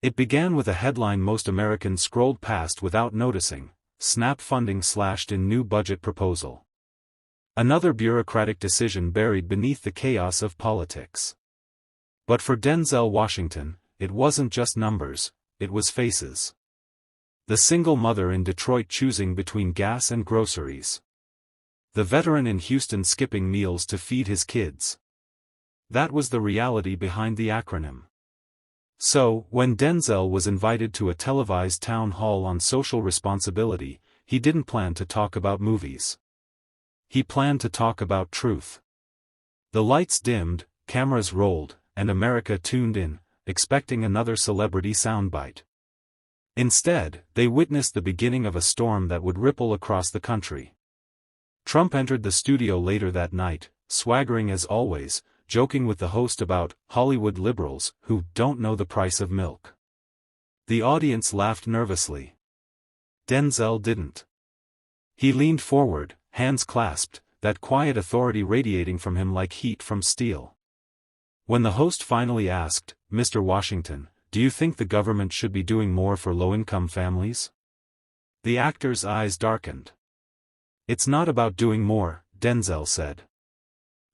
It began with a headline most Americans scrolled past without noticing: SNAP funding slashed in new budget proposal. Another bureaucratic decision buried beneath the chaos of politics. But for Denzel Washington, it wasn't just numbers, it was faces. The single mother in Detroit choosing between gas and groceries. The veteran in Houston skipping meals to feed his kids. That was the reality behind the acronym. So, when Denzel was invited to a televised town hall on social responsibility, he didn't plan to talk about movies. He planned to talk about truth. The lights dimmed, cameras rolled, and America tuned in, expecting another celebrity soundbite. Instead, they witnessed the beginning of a storm that would ripple across the country. Trump entered the studio later that night, swaggering as always, joking with the host about Hollywood liberals who don't know the price of milk. The audience laughed nervously. Denzel didn't. He leaned forward, hands clasped, that quiet authority radiating from him like heat from steel. When the host finally asked, "Mr. Washington, do you think the government should be doing more for low-income families?" The actor's eyes darkened. "It's not about doing more," Denzel said.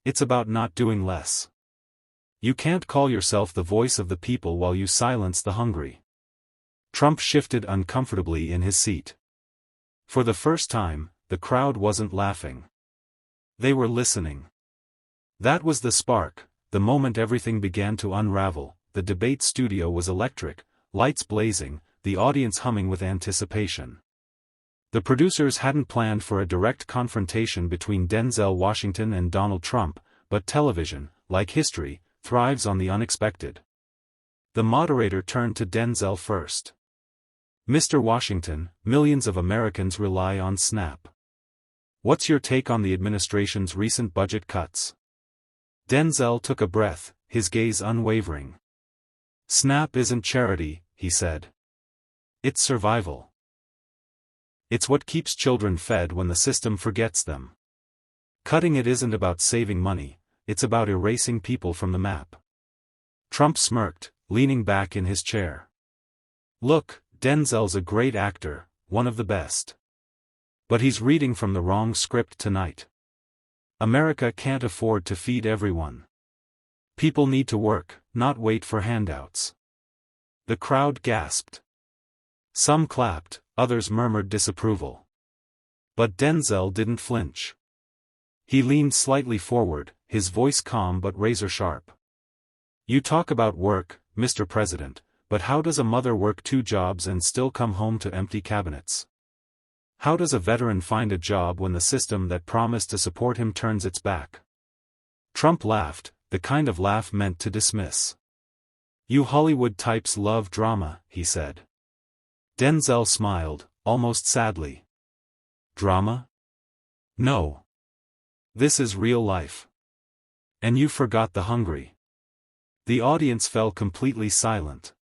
"It's about not doing less. You can't call yourself the voice of the people while you silence the hungry." Trump shifted uncomfortably in his seat. For the first time, the crowd wasn't laughing. They were listening. That was the spark, the moment everything began to unravel. The debate studio was electric, lights blazing, the audience humming with anticipation. The producers hadn't planned for a direct confrontation between Denzel Washington and Donald Trump, but television, like history, thrives on the unexpected. The moderator turned to Denzel first. "Mr. Washington, millions of Americans rely on SNAP. What's your take on the administration's recent budget cuts?" Denzel took a breath, his gaze unwavering. "SNAP isn't charity," he said. "It's survival. It's what keeps children fed when the system forgets them. Cutting it isn't about saving money, it's about erasing people from the map." Trump smirked, leaning back in his chair. "Look, Denzel's a great actor, one of the best. But he's reading from the wrong script tonight. America can't afford to feed everyone. People need to work, not wait for handouts." The crowd gasped. Some clapped, others murmured disapproval. But Denzel didn't flinch. He leaned slightly forward, his voice calm but razor-sharp. "You talk about work, Mr. President, but how does a mother work 2 jobs and still come home to empty cabinets? How does a veteran find a job when the system that promised to support him turns its back?" Trump laughed, the kind of laugh meant to dismiss. "You Hollywood types love drama," he said. Denzel smiled, almost sadly. "Drama? No. This is real life. And you forgot the hungry." The audience fell completely silent.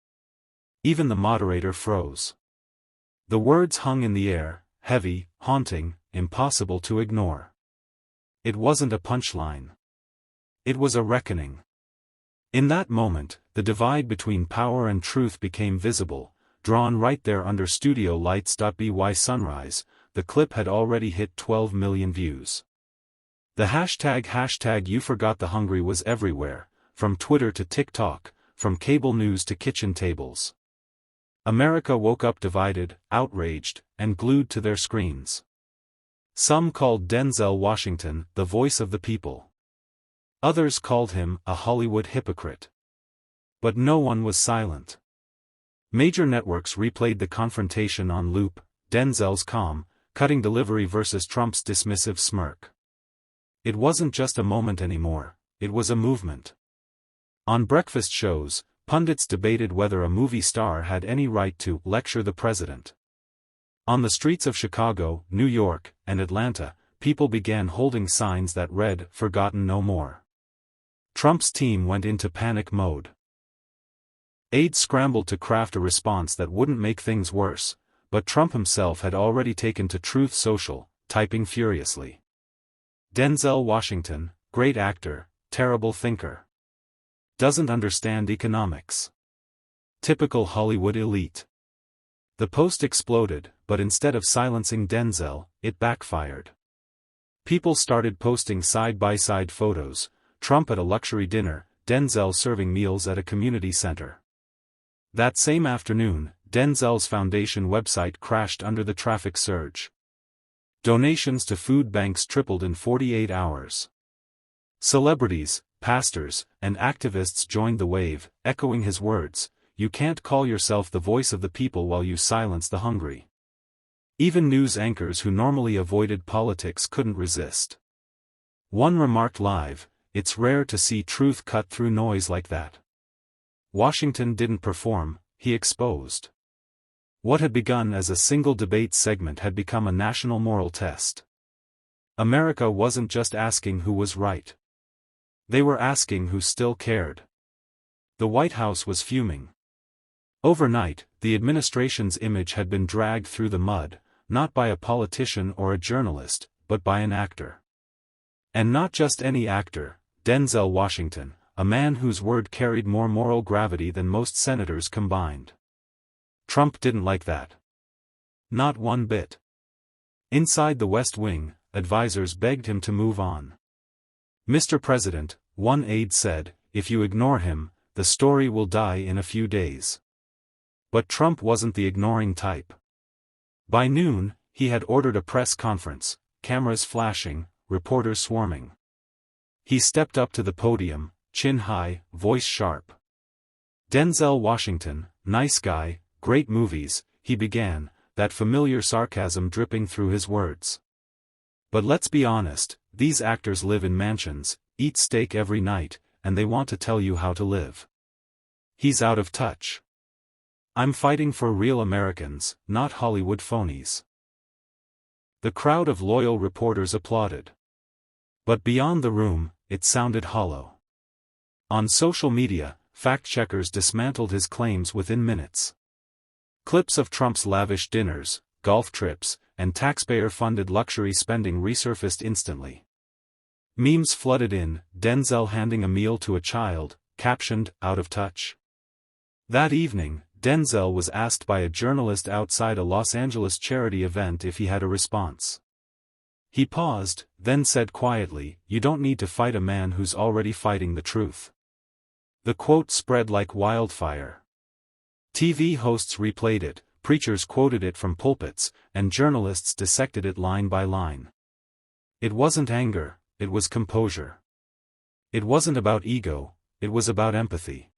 Even the moderator froze. The words hung in the air, heavy, haunting, impossible to ignore. It wasn't a punchline. It was a reckoning. In that moment, the divide between power and truth became visible, drawn right there under studio lights. By sunrise, the clip had already hit 12 million views. The hashtag "You Forgot the Hungry" was everywhere, from Twitter to TikTok, from cable news to kitchen tables. America woke up divided, outraged, and glued to their screens. Some called Denzel Washington the voice of the people. Others called him a Hollywood hypocrite. But no one was silent. Major networks replayed the confrontation on loop, Denzel's calm, cutting delivery versus Trump's dismissive smirk. It wasn't just a moment anymore, it was a movement. On breakfast shows, pundits debated whether a movie star had any right to lecture the president. On the streets of Chicago, New York, and Atlanta, people began holding signs that read, "Forgotten no more." Trump's team went into panic mode. Aides scrambled to craft a response that wouldn't make things worse, but Trump himself had already taken to Truth Social, typing furiously. "Denzel Washington, great actor, terrible thinker. Doesn't understand economics. Typical Hollywood elite. The post exploded, but instead of silencing Denzel, it backfired. People started posting side-by-side photos, Trump at a luxury dinner, Denzel serving meals at a community center. That same afternoon, Denzel's foundation website crashed under the traffic surge. Donations to food banks tripled in 48 hours. Celebrities, pastors, and activists joined the wave, echoing his words, "You can't call yourself the voice of the people while you silence the hungry." Even news anchors who normally avoided politics couldn't resist. One remarked live, "It's rare to see truth cut through noise like that." Washington didn't perform, he exposed. What had begun as a single debate segment had become a national moral test. America wasn't just asking who was right. They were asking who still cared. The White House was fuming. Overnight, the administration's image had been dragged through the mud, not by a politician or a journalist, but by an actor. And not just any actor, Denzel Washington, a man whose word carried more moral gravity than most senators combined. Trump didn't like that. Not one bit. Inside the West Wing, advisors begged him to move on. "Mr. President," one aide said, "if you ignore him, the story will die in a few days." But Trump wasn't the ignoring type. By noon, he had ordered a press conference, cameras flashing, reporters swarming. He stepped up to the podium, chin high, voice sharp. "Denzel Washington, nice guy, great movies," he began, that familiar sarcasm dripping through his words. "But let's be honest, these actors live in mansions, eat steak every night, and they want to tell you how to live. He's out of touch. I'm fighting for real Americans, not Hollywood phonies." The crowd of loyal reporters applauded. But beyond the room, it sounded hollow. On social media, fact-checkers dismantled his claims within minutes. Clips of Trump's lavish dinners, golf trips, and taxpayer-funded luxury spending resurfaced instantly. Memes flooded in, Denzel handing a meal to a child, captioned, "Out of touch." That evening, Denzel was asked by a journalist outside a Los Angeles charity event if he had a response. He paused, then said quietly, "You don't need to fight a man who's already fighting the truth." The quote spread like wildfire. TV hosts replayed it, preachers quoted it from pulpits, and journalists dissected it line by line. It wasn't anger, it was composure. It wasn't about ego, it was about empathy.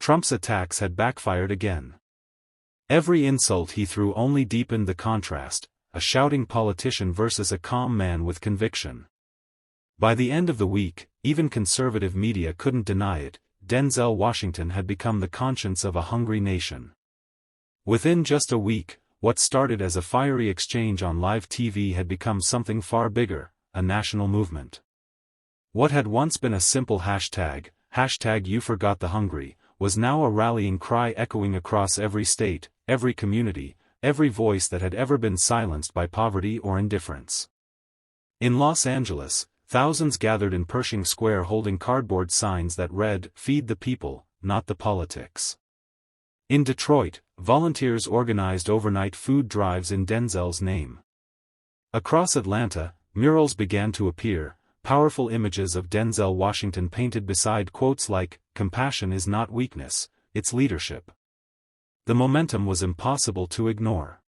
Trump's attacks had backfired again. Every insult he threw only deepened the contrast, a shouting politician versus a calm man with conviction. By the end of the week, even conservative media couldn't deny it, Denzel Washington had become the conscience of a hungry nation. Within just a week, what started as a fiery exchange on live TV had become something far bigger, a national movement. What had once been a simple hashtag #YouForgotTheHungry, was now a rallying cry echoing across every state, every community, every voice that had ever been silenced by poverty or indifference. In Los Angeles, thousands gathered in Pershing Square holding cardboard signs that read, "Feed the people, not the politics." In Detroit, volunteers organized overnight food drives in Denzel's name. Across Atlanta, murals began to appear, powerful images of Denzel Washington painted beside quotes like, "Compassion is not weakness, it's leadership." The momentum was impossible to ignore.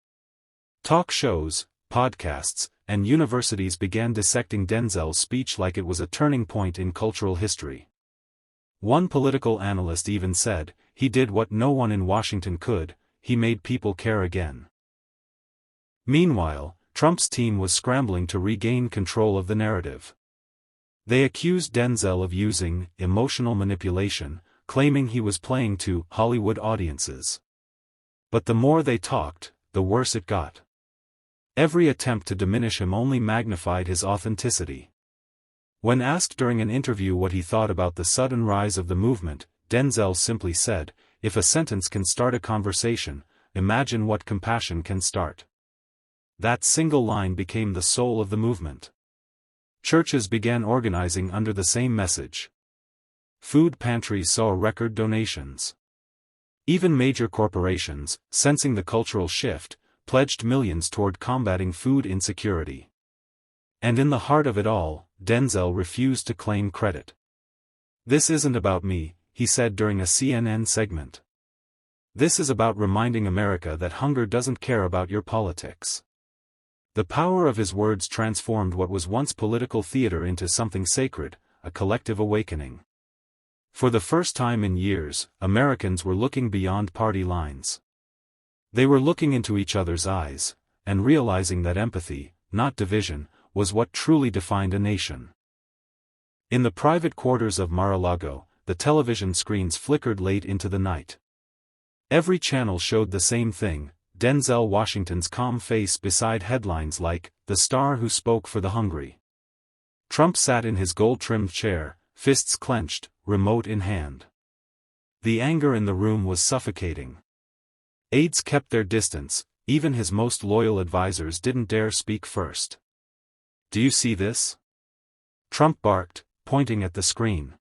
Talk shows, podcasts, and universities began dissecting Denzel's speech like it was a turning point in cultural history. One political analyst even said, "He did what no one in Washington could, he made people care again." Meanwhile, Trump's team was scrambling to regain control of the narrative. They accused Denzel of using emotional manipulation, claiming he was playing to Hollywood audiences. But the more they talked, the worse it got. Every attempt to diminish him only magnified his authenticity. When asked during an interview what he thought about the sudden rise of the movement, Denzel simply said, "If a sentence can start a conversation, imagine what compassion can start." That single line became the soul of the movement. Churches began organizing under the same message. Food pantries saw record donations. Even major corporations, sensing the cultural shift, pledged millions toward combating food insecurity. And in the heart of it all, Denzel refused to claim credit. "This isn't about me," he said during a CNN segment. "This is about reminding America that hunger doesn't care about your politics." The power of his words transformed what was once political theater into something sacred, a collective awakening. For the first time in years, Americans were looking beyond party lines. They were looking into each other's eyes, and realizing that empathy, not division, was what truly defined a nation. In the private quarters of Mar-a-Lago, the television screens flickered late into the night. Every channel showed the same thing: Denzel Washington's calm face beside headlines like, "The Star Who Spoke for the Hungry." Trump sat in his gold-trimmed chair, fists clenched, remote in hand. The anger in the room was suffocating. Aides kept their distance, even his most loyal advisors didn't dare speak first. "Do you see this?" Trump barked, pointing at the screen.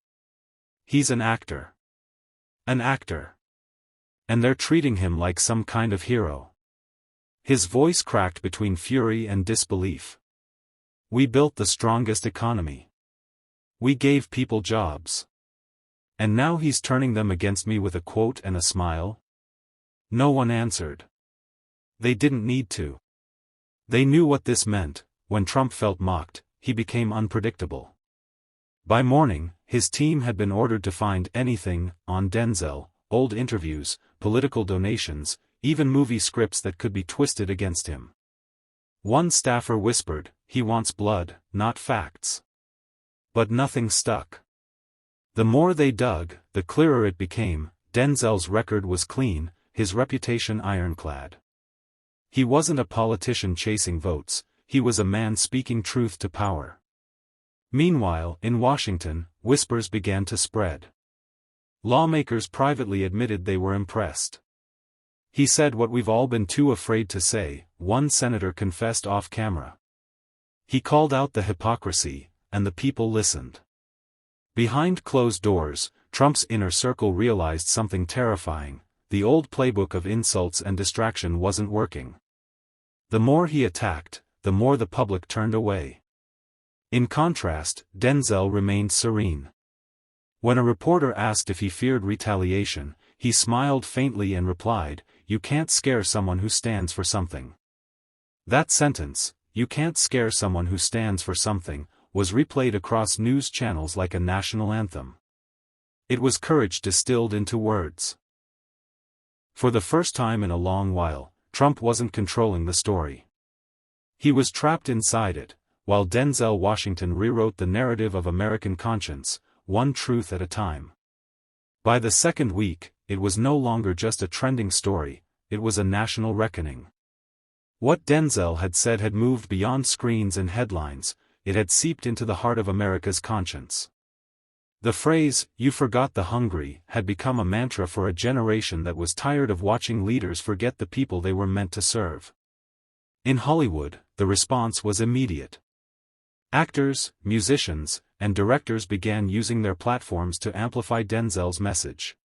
"He's an actor. An actor. And they're treating him like some kind of hero." His voice cracked between fury and disbelief. "We built the strongest economy. We gave people jobs. And now he's turning them against me with a quote and a smile?" No one answered. They didn't need to. They knew what this meant. When Trump felt mocked, he became unpredictable. By morning, his team had been ordered to find anything on Denzel: old interviews, political donations, even movie scripts that could be twisted against him. One staffer whispered, "He wants blood, not facts." But nothing stuck. The more they dug, the clearer it became: Denzel's record was clean, his reputation ironclad. He wasn't a politician chasing votes, he was a man speaking truth to power. Meanwhile, in Washington, whispers began to spread. Lawmakers privately admitted they were impressed. "He said what we've all been too afraid to say," one senator confessed off camera. He called out the hypocrisy, and the people listened. Behind closed doors, Trump's inner circle realized something terrifying: the old playbook of insults and distraction wasn't working. The more he attacked, the more the public turned away. In contrast, Denzel remained serene. When a reporter asked if he feared retaliation, he smiled faintly and replied, "You can't scare someone who stands for something." That sentence, "You can't scare someone who stands for something," was replayed across news channels like a national anthem. It was courage distilled into words. For the first time in a long while, Trump wasn't controlling the story. He was trapped inside it, while Denzel Washington rewrote the narrative of American conscience, one truth at a time. By the second week, it was no longer just a trending story, it was a national reckoning. What Denzel had said had moved beyond screens and headlines, it had seeped into the heart of America's conscience. The phrase, "You forgot the hungry," had become a mantra for a generation that was tired of watching leaders forget the people they were meant to serve. In Hollywood, the response was immediate. Actors, musicians, and directors began using their platforms to amplify Denzel's message.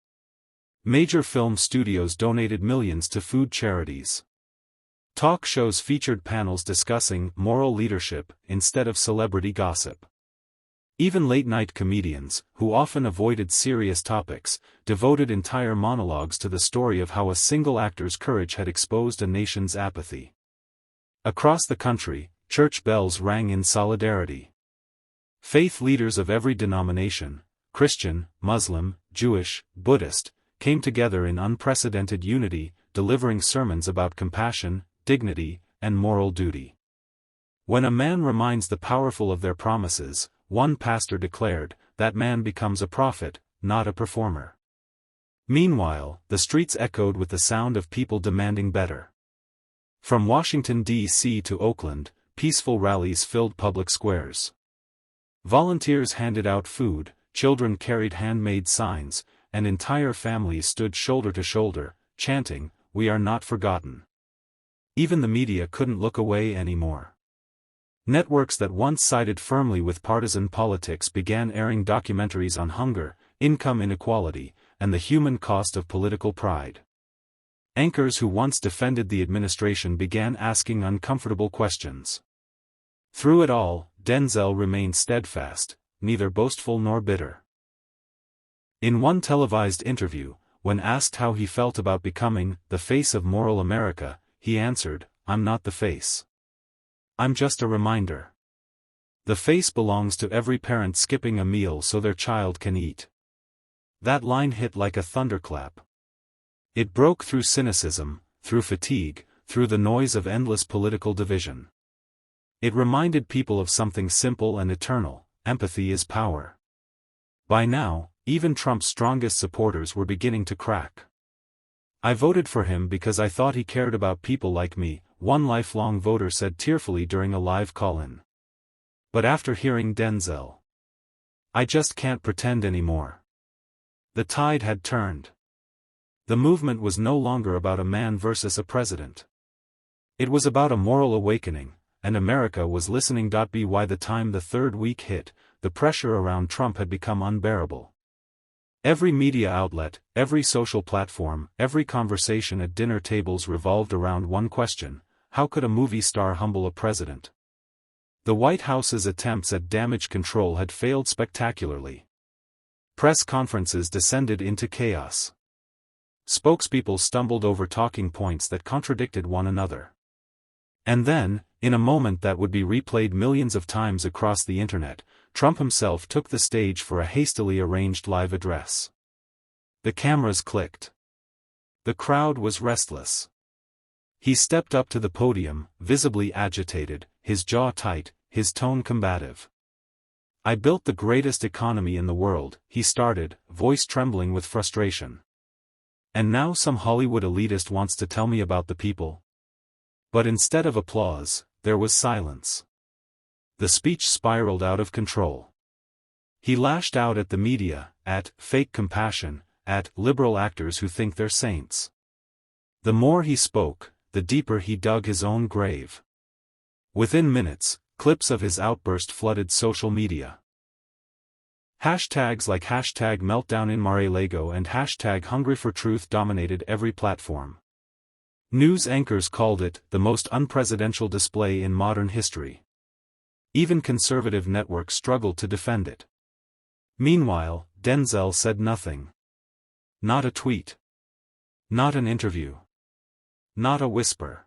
Major film studios donated millions to food charities. Talk shows featured panels discussing moral leadership instead of celebrity gossip. Even late-night comedians, who often avoided serious topics, devoted entire monologues to the story of how a single actor's courage had exposed a nation's apathy. Across the country, church bells rang in solidarity. Faith leaders of every denomination, Christian, Muslim, Jewish, Buddhist, came together in unprecedented unity, delivering sermons about compassion, dignity, and moral duty. When a man reminds the powerful of their promises, one pastor declared, that man becomes a prophet, not a performer. Meanwhile, the streets echoed with the sound of people demanding better. From Washington, D.C. to Oakland, peaceful rallies filled public squares. Volunteers handed out food, children carried handmade signs, and entire families stood shoulder to shoulder, chanting, "We are not forgotten." Even the media couldn't look away anymore. Networks that once sided firmly with partisan politics began airing documentaries on hunger, income inequality, and the human cost of political pride. Anchors who once defended the administration began asking uncomfortable questions. Through it all, Denzel remained steadfast, neither boastful nor bitter. In one televised interview, when asked how he felt about becoming the face of moral America, he answered, "I'm not the face. I'm just a reminder. The face belongs to every parent skipping a meal so their child can eat." That line hit like a thunderclap. It broke through cynicism, through fatigue, through the noise of endless political division. It reminded people of something simple and eternal: empathy is power. By now, even Trump's strongest supporters were beginning to crack. "I voted for him because I thought he cared about people like me," one lifelong voter said tearfully during a live call-in. "But after hearing Denzel, I just can't pretend anymore." The tide had turned. The movement was no longer about a man versus a president. It was about a moral awakening, and America was listening. By the time the third week hit, the pressure around Trump had become unbearable. Every media outlet, every social platform, every conversation at dinner tables revolved around one question: how could a movie star humble a president? The White House's attempts at damage control had failed spectacularly. Press conferences descended into chaos. Spokespeople stumbled over talking points that contradicted one another. And then, in a moment that would be replayed millions of times across the internet, Trump himself took the stage for a hastily arranged live address. The cameras clicked. The crowd was restless. He stepped up to the podium, visibly agitated, his jaw tight, his tone combative. "I built the greatest economy in the world," he started, voice trembling with frustration. "And now some Hollywood elitist wants to tell me about the people?" But instead of applause, there was silence. The speech spiraled out of control. He lashed out at the media, at fake compassion, at liberal actors who think they're saints. The more he spoke, the deeper he dug his own grave. Within minutes, clips of his outburst flooded social media. Hashtags like #meltdown in Mar-a-Lago and #hungryfortruth dominated every platform. News anchors called it the most unpresidential display in modern history. Even conservative networks struggled to defend it. Meanwhile, Denzel said nothing. Not a tweet. Not an interview. Not a whisper.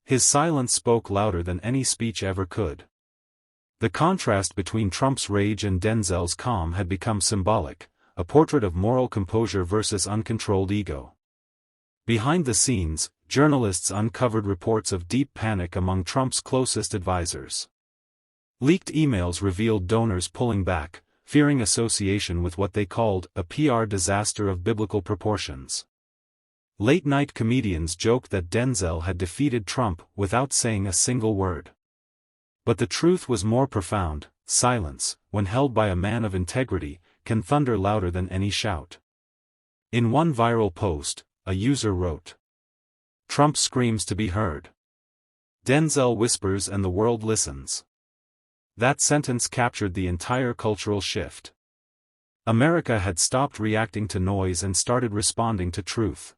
His silence spoke louder than any speech ever could. The contrast between Trump's rage and Denzel's calm had become symbolic, a portrait of moral composure versus uncontrolled ego. Behind the scenes, journalists uncovered reports of deep panic among Trump's closest advisors. Leaked emails revealed donors pulling back, fearing association with what they called a PR disaster of biblical proportions. Late-night comedians joked that Denzel had defeated Trump without saying a single word. But the truth was more profound: silence, when held by a man of integrity, can thunder louder than any shout. In one viral post, a user wrote, "Trump screams to be heard. Denzel whispers and the world listens." That sentence captured the entire cultural shift. America had stopped reacting to noise and started responding to truth.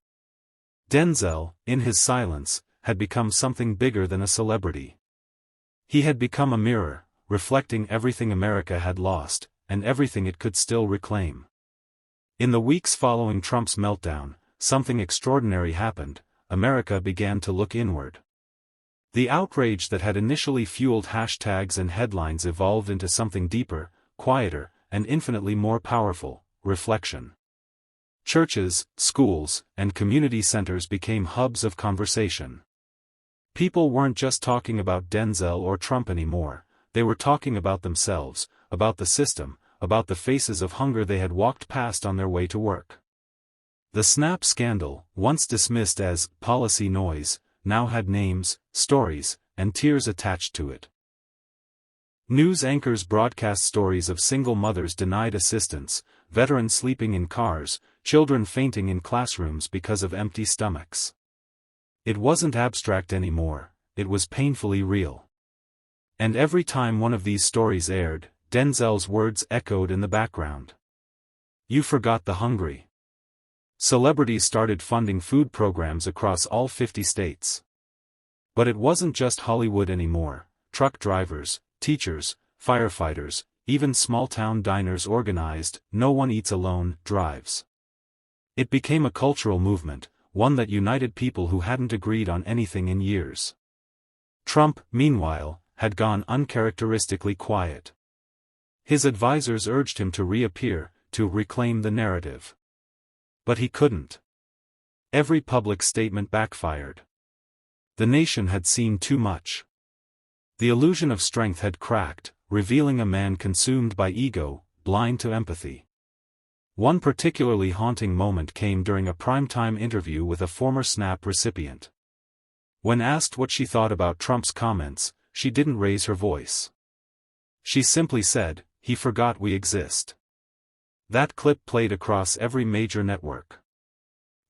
Denzel, in his silence, had become something bigger than a celebrity. He had become a mirror, reflecting everything America had lost, and everything it could still reclaim. In the weeks following Trump's meltdown, something extraordinary happened: America began to look inward. The outrage that had initially fueled hashtags and headlines evolved into something deeper, quieter, and infinitely more powerful: reflection. Churches, schools, and community centers became hubs of conversation. People weren't just talking about Denzel or Trump anymore, they were talking about themselves, about the system, about the faces of hunger they had walked past on their way to work. The Snap scandal, once dismissed as policy noise, now had names, stories, and tears attached to it. News anchors broadcast stories of single mothers denied assistance, veterans sleeping in cars, children fainting in classrooms because of empty stomachs. It wasn't abstract anymore, it was painfully real. And every time one of these stories aired, Denzel's words echoed in the background. "You forgot the hungry." Celebrities started funding food programs across all 50 states. But it wasn't just Hollywood anymore. Truck drivers, teachers, firefighters, even small-town diners organized "No One Eats Alone" drives. It became a cultural movement, one that united people who hadn't agreed on anything in years. Trump, meanwhile, had gone uncharacteristically quiet. His advisors urged him to reappear, to reclaim the narrative. But he couldn't. Every public statement backfired. The nation had seen too much. The illusion of strength had cracked, revealing a man consumed by ego, blind to empathy. One particularly haunting moment came during a primetime interview with a former SNAP recipient. When asked what she thought about Trump's comments, she didn't raise her voice. She simply said, "He forgot we exist." That clip played across every major network.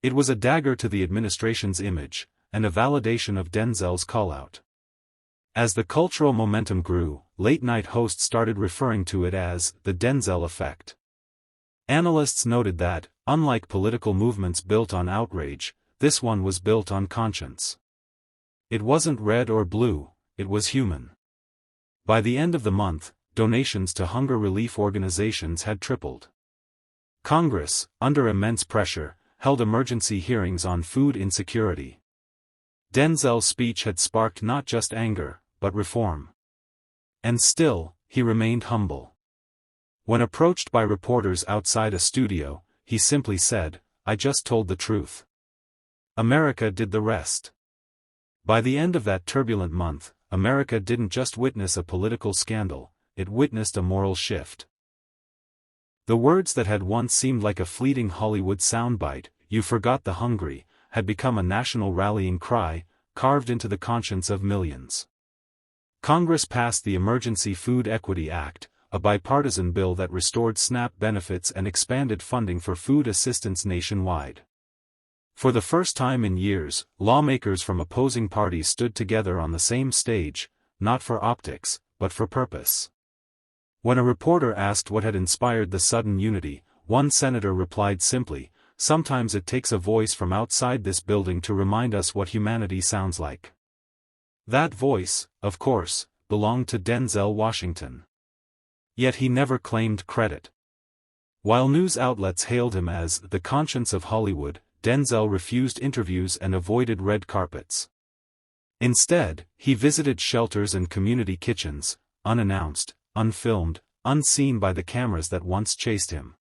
It was a dagger to the administration's image, and a validation of Denzel's callout. As the cultural momentum grew, late-night hosts started referring to it as the Denzel Effect. Analysts noted that, unlike political movements built on outrage, this one was built on conscience. It wasn't red or blue, it was human. By the end of the month, donations to hunger relief organizations had tripled. Congress, under immense pressure, held emergency hearings on food insecurity. Denzel's speech had sparked not just anger, but reform. And still, he remained humble. When approached by reporters outside a studio, he simply said, "I just told the truth. America did the rest." By the end of that turbulent month, America didn't just witness a political scandal, it witnessed a moral shift. The words that had once seemed like a fleeting Hollywood soundbite, "You forgot the hungry," had become a national rallying cry, carved into the conscience of millions. Congress passed the Emergency Food Equity Act, a bipartisan bill that restored SNAP benefits and expanded funding for food assistance nationwide. For the first time in years, lawmakers from opposing parties stood together on the same stage, not for optics, but for purpose. When a reporter asked what had inspired the sudden unity, one senator replied simply, "Sometimes it takes a voice from outside this building to remind us what humanity sounds like." That voice, of course, belonged to Denzel Washington. Yet he never claimed credit. While news outlets hailed him as the conscience of Hollywood, Denzel refused interviews and avoided red carpets. Instead, he visited shelters and community kitchens, unannounced, unfilmed, unseen by the cameras that once chased him.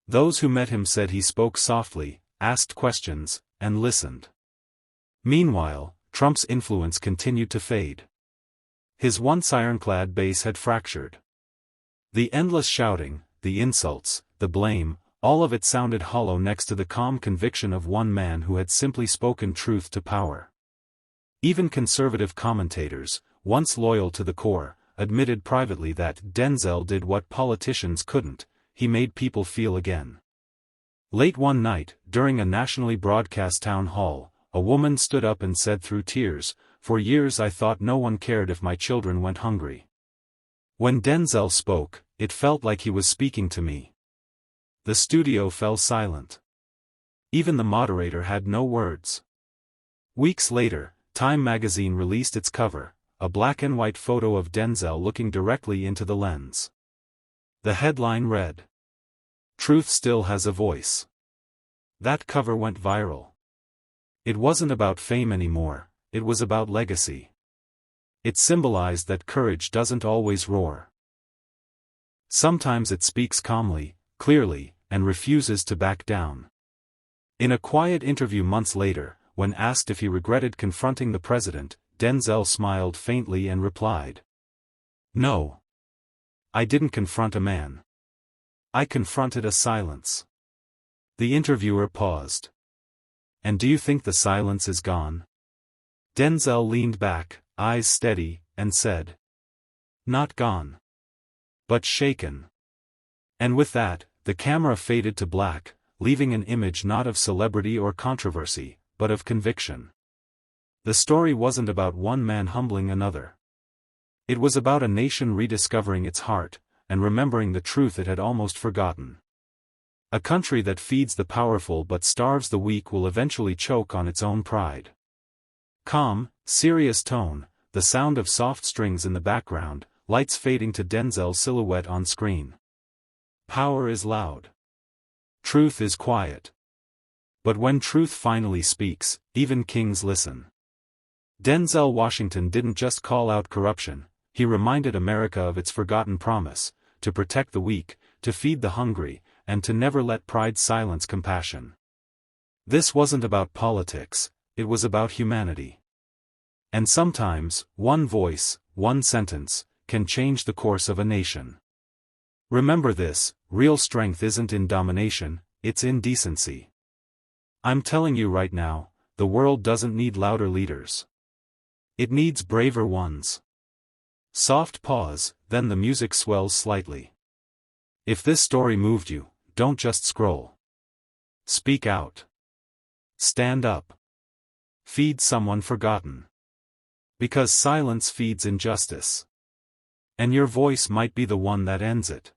Those who met him said he spoke softly, asked questions, and listened. Meanwhile, Trump's influence continued to fade. His once ironclad base had fractured. The endless shouting, the insults, the blame, all of it sounded hollow next to the calm conviction of one man who had simply spoken truth to power. Even conservative commentators, once loyal to the core, admitted privately that Denzel did what politicians couldn't: he made people feel again. Late one night, during a nationally broadcast town hall, a woman stood up and said through tears, "For years I thought no one cared if my children went hungry. When Denzel spoke, it felt like he was speaking to me." The studio fell silent. Even the moderator had no words. Weeks later, Time magazine released its cover, a black-and-white photo of Denzel looking directly into the lens. The headline read, "Truth Still Has a Voice." That cover went viral. It wasn't about fame anymore, it was about legacy. It symbolized that courage doesn't always roar. Sometimes it speaks calmly, clearly, and refuses to back down. In a quiet interview months later, when asked if he regretted confronting the president, Denzel smiled faintly and replied, "No. I didn't confront a man. I confronted a silence." The interviewer paused. "And do you think the silence is gone?" Denzel leaned back, eyes steady, and said, "Not gone. But shaken." And with that, the camera faded to black, leaving an image not of celebrity or controversy, but of conviction. The story wasn't about one man humbling another. It was about a nation rediscovering its heart, and remembering the truth it had almost forgotten. A country that feeds the powerful but starves the weak will eventually choke on its own pride. Calm, serious tone, the sound of soft strings in the background, lights fading to Denzel's silhouette on screen. Power is loud. Truth is quiet. But when truth finally speaks, even kings listen. Denzel Washington didn't just call out corruption, he reminded America of its forgotten promise, to protect the weak, to feed the hungry, and to never let pride silence compassion. This wasn't about politics, it was about humanity. And sometimes, one voice, one sentence, can change the course of a nation. Remember this, real strength isn't in domination, it's in decency. I'm telling you right now, the world doesn't need louder leaders. It needs braver ones. Soft pause, then the music swells slightly. If this story moved you, don't just scroll. Speak out. Stand up. Feed someone forgotten. Because silence feeds injustice. And your voice might be the one that ends it.